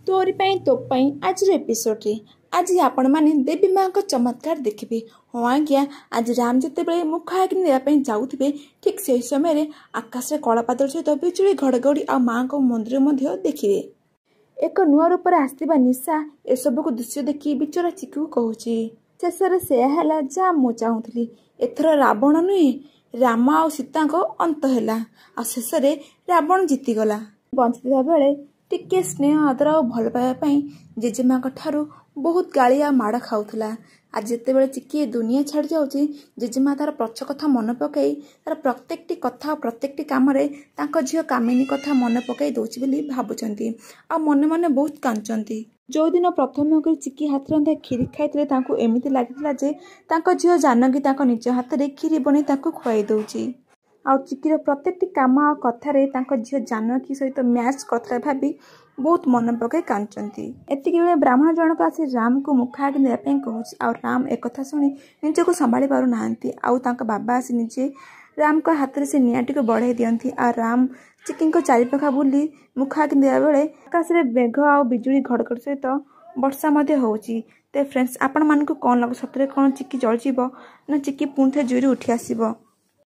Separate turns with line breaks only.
तोरी तो आज एपिसोड आज आपण मैंने देवी माँ का चमत्कार देखिए। हाँ आज्ञा, आज राम जिते मुख आग्नि देवाई जाऊे ठीक से समय आकाश में कलापादल सहित बिजुली घड़घड़ी आ माँ को मंदिर देखिए। एक नुआ रूप आसवा निशा एसबू को दृश्य देखी बिचरा चिकू कहूँ शेष से जहाँ मु चाहूली एथर रावण नुहे राम आ सीता अंत है शेष रावण जीतीगला। बंचता बेले टिके स्नेह आदर और भल पाइबापी जेजेमा ठारू बहुत गाड़ी आ माड़ खाऊला। आज जिते चिकी दुनिया छाड़ जाऊँगी जेजेमा तार पक्ष कथा मन पकई तार प्रत्येकटी कथा प्रत्येकटी कम झील कामिनी कथा मन पकई दौची बोली भावुंट आ मने मने बहुत कांचती। जो दिन प्रथम चिकी हाथ रंधा खीरी खाई एमती लगी झील जानकी निज हाथ में खीरी बनी खुआई दौची आ चिकीर प्रत्येकटी कम आ कथार झील जानकी सहित मैच करता भाभी बहुत मन पकई कांचती। एतिक बेले ब्राह्मण जनक आसी राम को मुख आगे देवाई कहूँ आ राम एक कथा शुणी निजक संभाली पार ना बाबा आसी निजे राम को हाथ में से निआटी को बढ़ाई दियंती आ राम चिकी चारिपाखा बुली मुख आगे देवा बेले आकाश में मेघ आ बिजुली घड़घड़ सहित वर्षा होची। तो फ्रेंड्स आपण मानक कौन लगो सतरे कौन चिकी जलजीव ना चिकी पुणी थे जुरी उठी आसब।